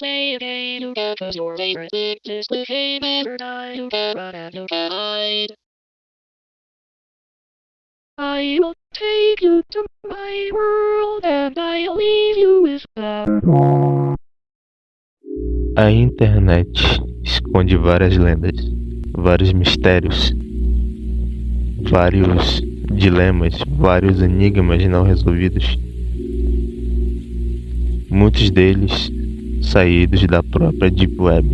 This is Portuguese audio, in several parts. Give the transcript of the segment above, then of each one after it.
play a game you get 'cause your favorite thing is the game every time you can run and you can hide. I will take you to my world and I'll leave you with that. A internet esconde várias lendas, vários mistérios, vários dilemas, vários enigmas não resolvidos. Muitos deles saídos da própria Deep Web,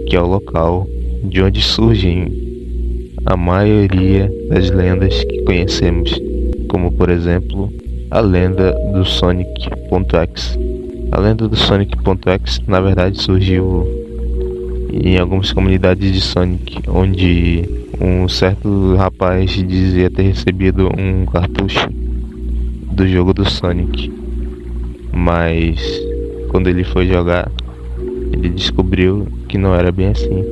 que é o local de onde surgem a maioria das lendas que conhecemos, como por exemplo a lenda do Sonic.exe. A lenda do Sonic.exe na verdade surgiu em algumas comunidades de Sonic, onde um certo rapaz dizia ter recebido um cartucho do jogo do Sonic, mas quando ele foi jogar, ele descobriu que não era bem assim,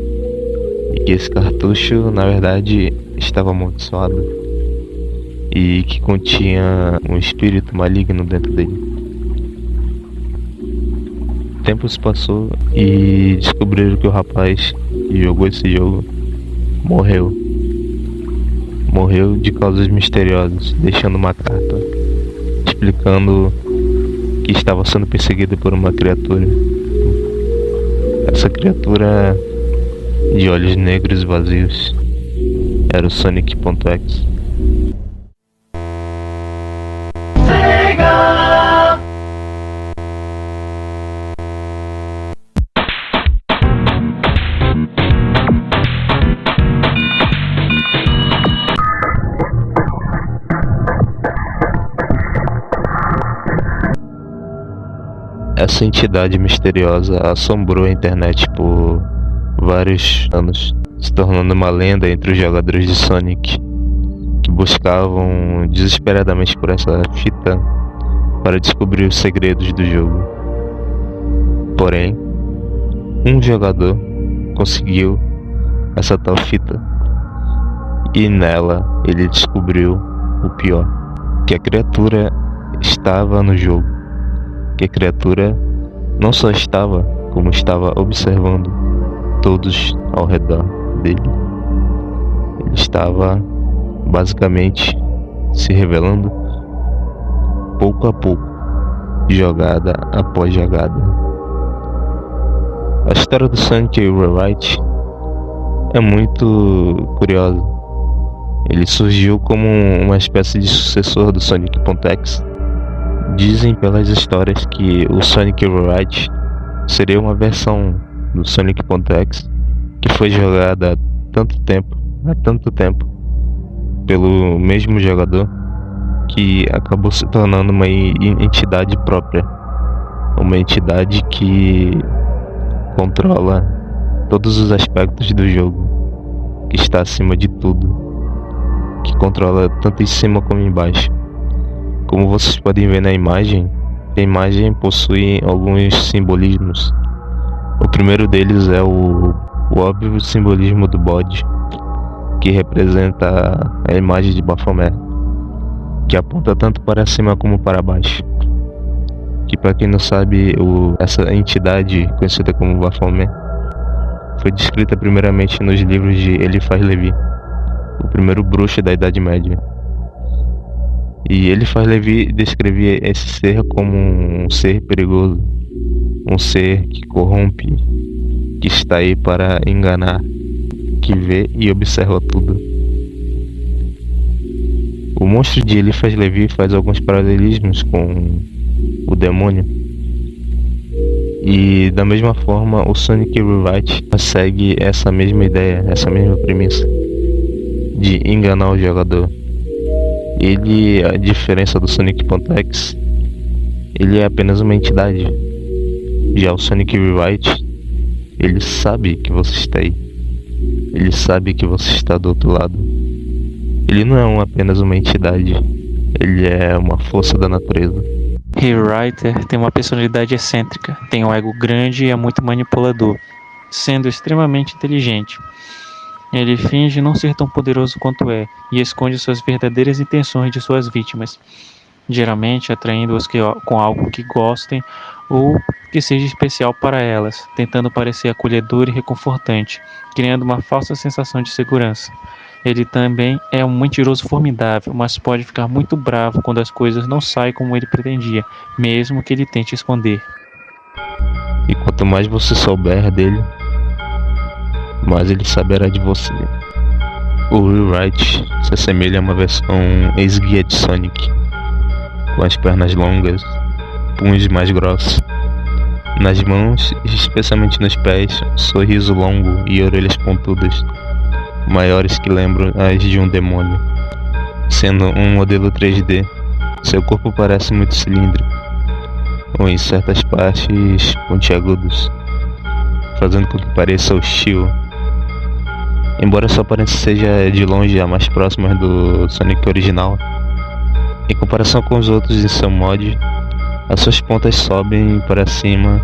e que esse cartucho na verdade estava amaldiçoado e que continha um espírito maligno dentro dele. O tempo se passou e descobriram que o rapaz que jogou esse jogo morreu de causas misteriosas, deixando uma carta explicando que estava sendo perseguido por uma criatura. Essa criatura de olhos negros e vazios era o Sonic.exe. Essa entidade misteriosa assombrou a internet por vários anos, se tornando uma lenda entre os jogadores de Sonic, que buscavam desesperadamente por essa fita para descobrir os segredos do jogo. Porém, um jogador conseguiu essa tal fita, e nela ele descobriu o pior, que a criatura estava no jogo. Que a criatura não só estava, como estava observando todos ao redor dele. Ele estava basicamente se revelando pouco a pouco, jogada após jogada. A história do Sonic Rewrite é muito curiosa. Ele surgiu como uma espécie de sucessor do Sonic.exe. Dizem pelas histórias que o Sonic Rewrite seria uma versão do Sonic.exe que foi jogada há tanto tempo, pelo mesmo jogador, que acabou se tornando uma entidade própria, uma entidade que controla todos os aspectos do jogo, que está acima de tudo, que controla tanto em cima como embaixo. Como vocês podem ver na imagem, a imagem possui alguns simbolismos. O primeiro deles é o óbvio simbolismo do bode, que representa a imagem de Baphomet, que aponta tanto para cima como para baixo. Que, para quem não sabe, essa entidade conhecida como Baphomet foi descrita primeiramente nos livros de Eliphas Levi, o primeiro bruxo da Idade Média. E Eliphas Levi descrevia esse ser como um ser perigoso, um ser que corrompe, que está aí para enganar, que vê e observa tudo. O monstro de Eliphas Levi faz alguns paralelismos com o demônio. E da mesma forma o Sonic Rewrite segue essa mesma ideia, essa mesma premissa de enganar o jogador. Ele, a diferença do Sonic.exe, ele é apenas uma entidade. Já o Sonic Rewrite, ele sabe que você está aí. Ele sabe que você está do outro lado. Ele não é apenas uma entidade. Ele é uma força da natureza. Rewriter tem uma personalidade excêntrica, tem um ego grande e é muito manipulador, sendo extremamente inteligente. Ele finge não ser tão poderoso quanto é e esconde suas verdadeiras intenções de suas vítimas. geralmente atraindo-as com algo que gostem ou que seja especial para elas, tentando parecer acolhedor e reconfortante, criando uma falsa sensação de segurança. Ele também é um mentiroso formidável, mas pode ficar muito bravo quando as coisas não saem como ele pretendia, mesmo que ele tente esconder. E quanto mais você souber dele, mais ele saberá de você. O Will Wright se assemelha a uma versão esguia de Sonic, com as pernas longas, punhos mais grossos, nas mãos, especialmente nos pés, sorriso longo e orelhas pontudas, maiores que lembram as de um demônio. Sendo um modelo 3D, seu corpo parece muito cilíndrico, ou em certas partes pontiagudos, fazendo com que pareça hostil. Embora sua aparência seja de longe a mais próxima do Sonic original, em comparação com os outros em seu mod, as suas pontas sobem para cima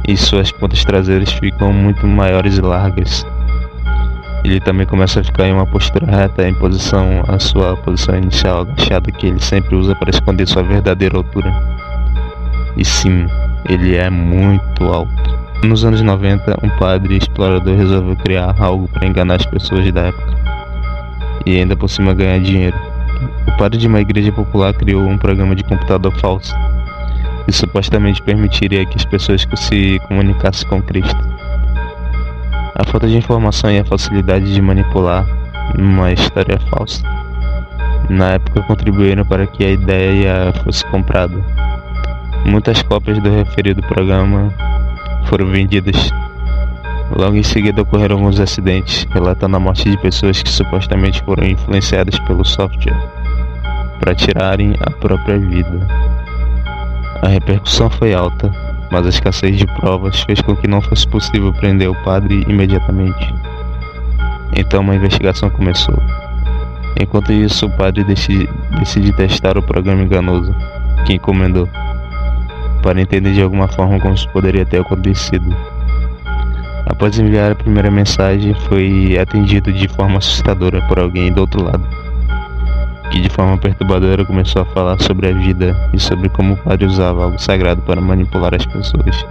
e suas pontas traseiras ficam muito maiores e largas. Ele também começa a ficar em uma postura reta em posição à sua posição inicial agachada, que ele sempre usa para esconder sua verdadeira altura. E sim, ele é muito alto. Nos anos 90, um padre explorador resolveu criar algo para enganar as pessoas da época e ainda por cima ganhar dinheiro. O padre de uma igreja popular criou um programa de computador falso que supostamente permitiria que as pessoas se comunicassem com Cristo. A falta de informação e a facilidade de manipular uma história falsa na época contribuíram para que a ideia fosse comprada. Muitas cópias do referido programa foram vendidas. Logo em seguida ocorreram alguns acidentes, relatando a morte de pessoas que supostamente foram influenciadas pelo software para tirarem a própria vida. A repercussão foi alta, mas a escassez de provas fez com que não fosse possível prender o padre imediatamente. Então uma investigação começou. Enquanto isso, o padre decide testar o programa enganoso que encomendou, para entender de alguma forma como isso poderia ter acontecido. Após enviar a primeira mensagem, foi atendido de forma assustadora por alguém do outro lado, que de forma perturbadora começou a falar sobre a vida e sobre como o padre usava algo sagrado para manipular as pessoas.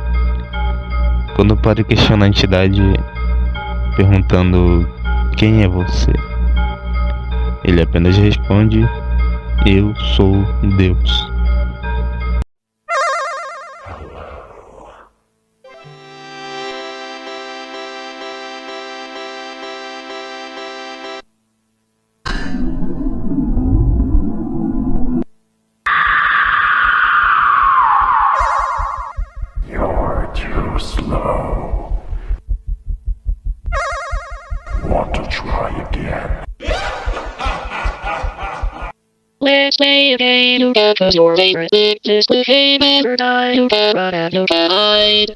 Quando o padre questiona a entidade, perguntando: "Quem é você?", ele apenas responde: "Eu sou Deus." You're too slow. Want to try again? Let's play a game to get us your favorite thing. This game ever die to get run and to get hide.